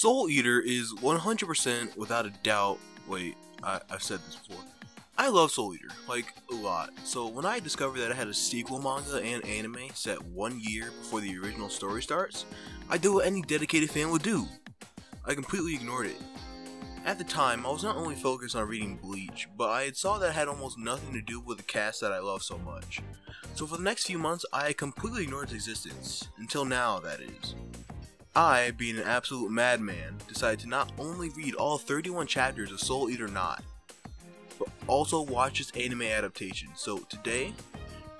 Soul Eater is 100% without a doubt. Wait, I've said this before. I love Soul Eater, like, a lot. So when I discovered that I had a sequel manga and anime set 1 year before the original story starts, I did what any dedicated fan would do. I completely ignored it. At the time, I was not only focused on reading Bleach, but I had saw that it had almost nothing to do with the cast that I love so much. So for the next few months, I completely ignored its existence. Until now, that is. I, being an absolute madman, decided to not only read all 31 chapters of Soul Eater Not, but also watch its anime adaptation. So today,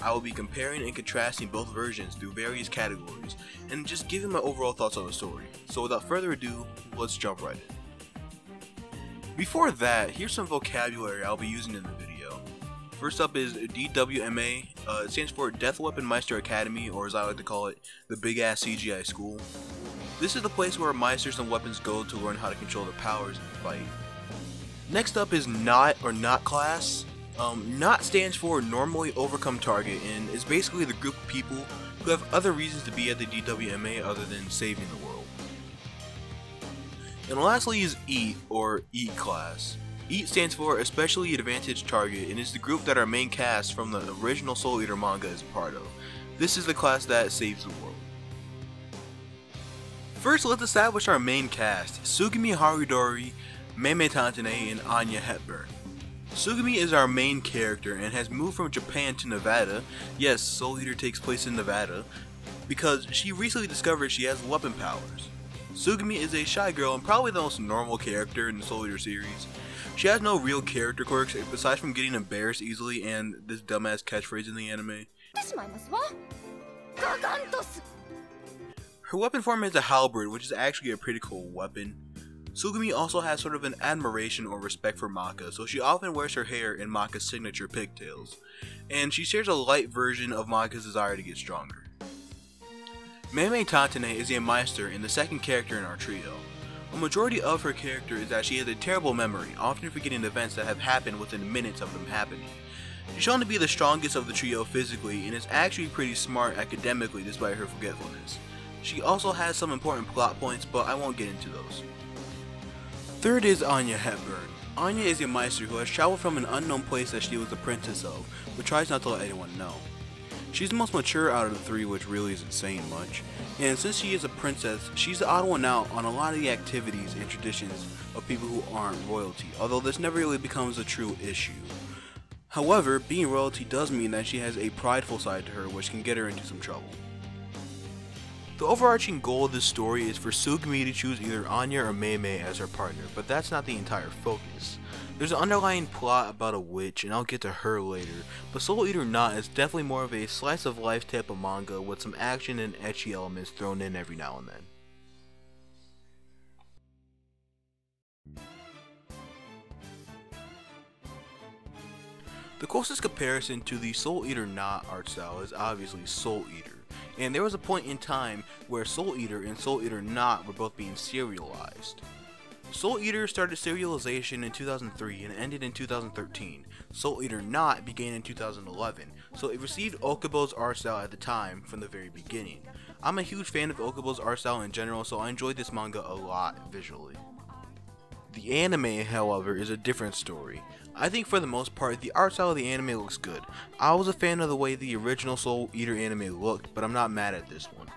I will be comparing and contrasting both versions through various categories, and just giving my overall thoughts on the story. So without further ado, let's jump right in. Before that, here's some vocabulary I'll be using in the video. First up is DWMA. It stands for Death Weapon Meister Academy, or as I like to call it, the Big Ass CGI School. This is the place where Meisters and weapons go to learn how to control their powers in the fight. Next up is NOT, or NOT class. NOT stands for Normally Overcome Target, and is basically the group of people who have other reasons to be at the DWMA other than saving the world. And lastly is EAT, or EAT class. EAT stands for Especially Advantaged Target, and is the group that our main cast from the original Soul Eater manga is a part of. This is the class that saves the world. First, let's establish our main cast: Tsugumi Haruidori, Meme Tantane, and Anya Hepburn. Tsugumi is our main character and has moved from Japan to Nevada. Yes, Soul Eater takes place in Nevada, because she recently discovered she has weapon powers. Tsugumi is a shy girl and probably the most normal character in the Soul Eater series. She has no real character quirks aside from getting embarrassed easily and this dumbass catchphrase in the anime. Her weapon form is a halberd, which is actually a pretty cool weapon. Tsugumi also has sort of an admiration or respect for Maka, so she often wears her hair in Maka's signature pigtails, and she shares a light version of Maka's desire to get stronger. Meme Tantane is a Meister and the second character in our trio. A majority of her character is that she has a terrible memory, often forgetting events that have happened within minutes of them happening. She's shown to be the strongest of the trio physically and is actually pretty smart academically despite her forgetfulness. She also has some important plot points, but I won't get into those. Third is Anya Hepburn. Anya is a Meister who has traveled from an unknown place that she was the princess of, but tries not to let anyone know. She's the most mature out of the three, which really isn't saying much, and since she is a princess, she's the odd one out on a lot of the activities and traditions of people who aren't royalty, although this never really becomes a true issue. However, being royalty does mean that she has a prideful side to her which can get her into some trouble. The overarching goal of this story is for Tsugumi to choose either Anya or Meme as her partner, but that's not the entire focus. There's an underlying plot about a witch, and I'll get to her later, but Soul Eater Not is definitely more of a slice of life type of manga with some action and ecchi elements thrown in every now and then. The closest comparison to the Soul Eater Not art style is obviously Soul Eater. And there was a point in time where Soul Eater and Soul Eater Not were both being serialized. Soul Eater started serialization in 2003 and ended in 2013. Soul Eater Not began in 2011, so it received Okubo's art style at the time from the very beginning. I'm a huge fan of Okubo's art style in general, so I enjoyed this manga a lot visually. The anime, however, is a different story. I think for the most part, the art style of the anime looks good. I was a fan of the way the original Soul Eater anime looked, but I'm not mad at this one.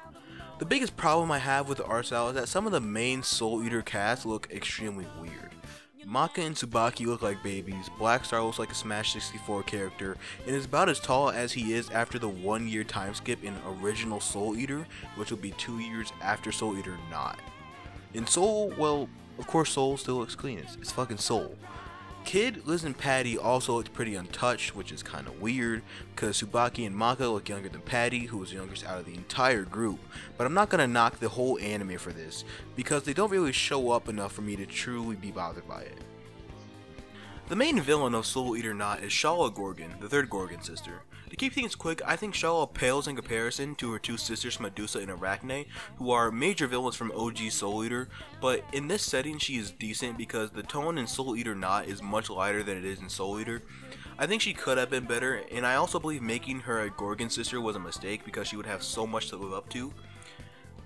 The biggest problem I have with the art style is that some of the main Soul Eater cast look extremely weird. Maka and Tsubaki look like babies, Black Star looks like a Smash 64 character, and is about as tall as he is after the 1 year time skip in original Soul Eater, which will be 2 years after Soul Eater Not. In Soul, well, of course Soul still looks clean, it's fucking Soul. Kid, Liz, and Patty also looked pretty untouched, which is kinda weird, because Tsubaki and Maka look younger than Patty, who was the youngest out of the entire group, but I'm not gonna knock the whole anime for this, because they don't really show up enough for me to truly be bothered by it. The main villain of Soul Eater Not is Shala Gorgon, the third Gorgon sister. To keep things quick, I think Shala pales in comparison to her two sisters Medusa and Arachne, who are major villains from OG Soul Eater, but in this setting she is decent because the tone in Soul Eater Not is much lighter than it is in Soul Eater. I think she could have been better, and I also believe making her a Gorgon sister was a mistake because she would have so much to live up to.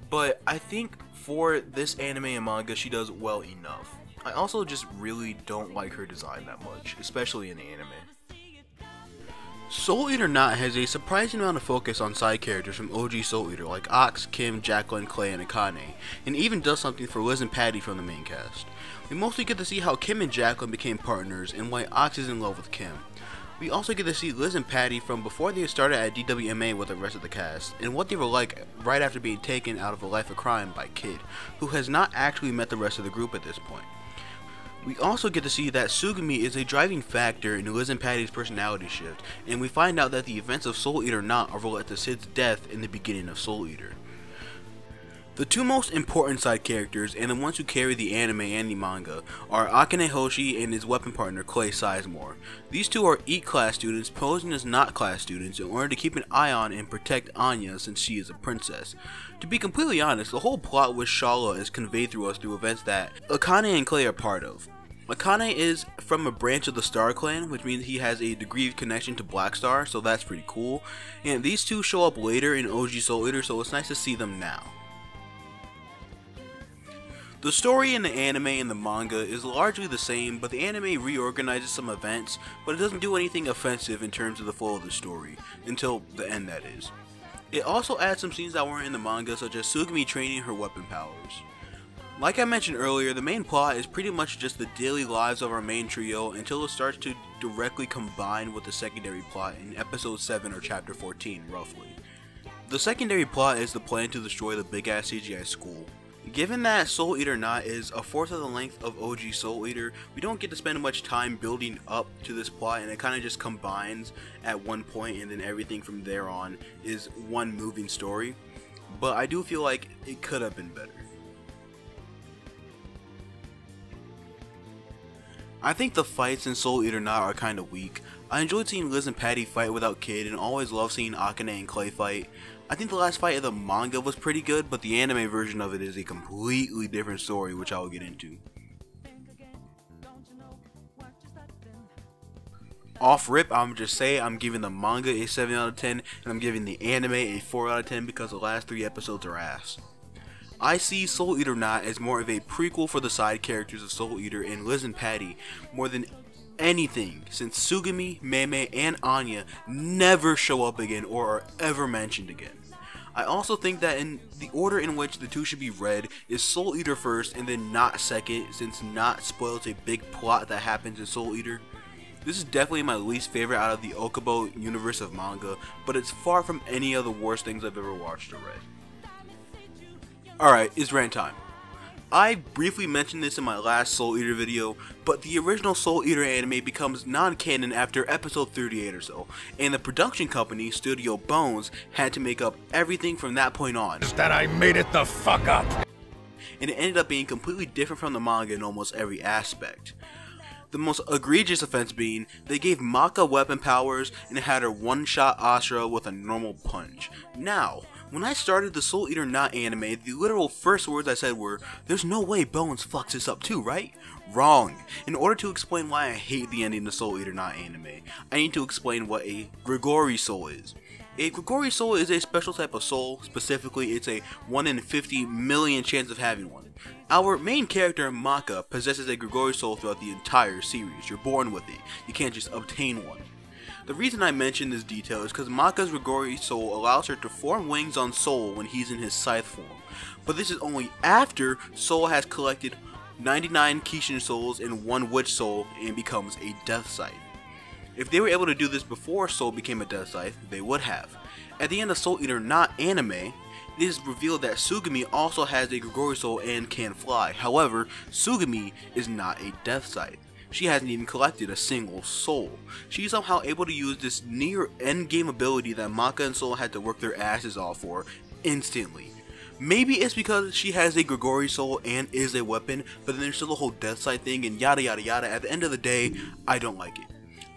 But I think for this anime and manga, she does well enough. I also just really don't like her design that much, especially in the anime. Soul Eater Not has a surprising amount of focus on side characters from OG Soul Eater like Ox, Kim, Jacqueline, Clay, and Akane, and even does something for Liz and Patty from the main cast. We mostly get to see how Kim and Jacqueline became partners and why Ox is in love with Kim. We also get to see Liz and Patty from before they started at DWMA with the rest of the cast, and what they were like right after being taken out of a life of crime by Kid, who has not actually met the rest of the group at this point. We also get to see that Sugumi is a driving factor in Liz and Patty's personality shift, and we find out that the events of Soul Eater Not are related to Sid's death in the beginning of Soul Eater. The two most important side characters, and the ones who carry the anime and the manga, are Akane Hoshi and his weapon partner Clay Sizemore. These two are EAT class students posing as not class students in order to keep an eye on and protect Anya since she is a princess. To be completely honest, the whole plot with Shala is conveyed through us through events that Akane and Clay are part of. Akane is from a branch of the Star Clan, which means he has a degree of connection to Black Star, so that's pretty cool. And these two show up later in OG Soul Eater, so it's nice to see them now. The story in the anime and the manga is largely the same, but the anime reorganizes some events, but it doesn't do anything offensive in terms of the flow of the story, until the end that is. It also adds some scenes that weren't in the manga, such as Sugumi training her weapon powers. Like I mentioned earlier, the main plot is pretty much just the daily lives of our main trio until it starts to directly combine with the secondary plot in episode 7 or chapter 14, roughly. The secondary plot is the plan to destroy the big ass CGI school. Given that Soul Eater Not is a fourth of the length of OG Soul Eater, we don't get to spend much time building up to this plot, and it kind of just combines at one point, and then everything from there on is one moving story. But I do feel like it could have been better. I think the fights in Soul Eater Not are kinda weak. I enjoyed seeing Liz and Patty fight without Kid, and always love seeing Akane and Clay fight. I think the last fight of the manga was pretty good, but the anime version of it is a completely different story, which I will get into. Off rip, I'm just say I'm giving the manga a 7 out of 10, and I'm giving the anime a 4 out of 10 because the last 3 episodes are ass. I see Soul Eater Not as more of a prequel for the side characters of Soul Eater and Liz and Patty more than anything, since Sugumi, Meme, and Anya never show up again or are ever mentioned again. I also think that in the order in which the two should be read is Soul Eater first and then Not second, since Not spoils a big plot that happens in Soul Eater. This is definitely my least favorite out of the Okubo universe of manga, but it's far from any of the worst things I've ever watched or read. Alright, it's rant time. I briefly mentioned this in my last Soul Eater video, but the original Soul Eater anime becomes non-canon after episode 38 or so, and the production company, Studio Bones, had to make up everything from that point on. That I made it the fuck up! And it ended up being completely different from the manga in almost every aspect. The most egregious offense being, they gave Maka weapon powers and had her one-shot Asura with a normal punch. Now, when I started the Soul Eater Not anime, the literal first words I said were, "There's no way Bones fucks this up too, right?" Wrong. In order to explain why I hate the ending of Soul Eater Not anime, I need to explain what a Grigori soul is. A Grigori soul is a special type of soul. Specifically, it's a 1 in 50 million chance of having one. Our main character, Maka, possesses a Grigori soul throughout the entire series. You're born with it. You can't just obtain one. The reason I mention this detail is because Maka's Grigori soul allows her to form wings on Soul when he's in his scythe form. But this is only after Soul has collected 99 Kishin souls and 1 witch soul and becomes a death scythe. If they were able to do this before Soul became a death scythe, they would have. At the end of Soul Eater Not anime, it is revealed that Sugumi also has a Grigori soul and can fly. However, Sugumi is not a death scythe. She hasn't even collected a single soul. She's somehow able to use this near endgame ability that Maka and Soul had to work their asses off for instantly. Maybe it's because she has a Grigori soul and is a weapon, but then there's still the whole death side thing and yada yada yada. At the end of the day, I don't like it.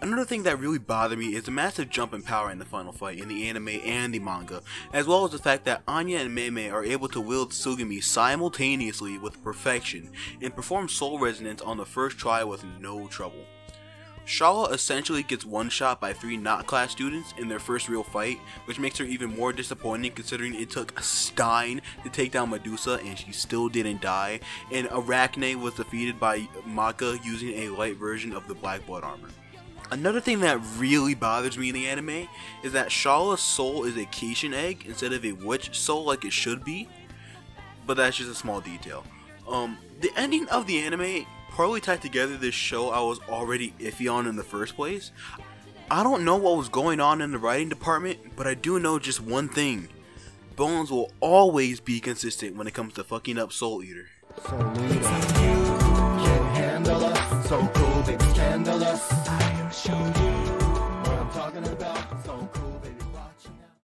Another thing that really bothered me is the massive jump in power in the final fight in the anime and the manga, as well as the fact that Anya and Meme are able to wield Sugumi simultaneously with perfection and perform soul resonance on the first try with no trouble. Shala essentially gets one-shot by 3 Not class students in their first real fight, which makes her even more disappointing considering it took Stein to take down Medusa and she still didn't die, and Arachne was defeated by Manga using a light version of the Black Blood armor. Another thing that really bothers me in the anime is that Shala's soul is a Caitian egg instead of a witch soul like it should be, but that's just a small detail. The ending of the anime partly tied together this show I was already iffy on in the first place. I don't know what was going on in the writing department, but I do know just one thing. Bones will always be consistent when it comes to fucking up Soul Eater. So leader, can't handle us, so cool, big scandalous. I will show you.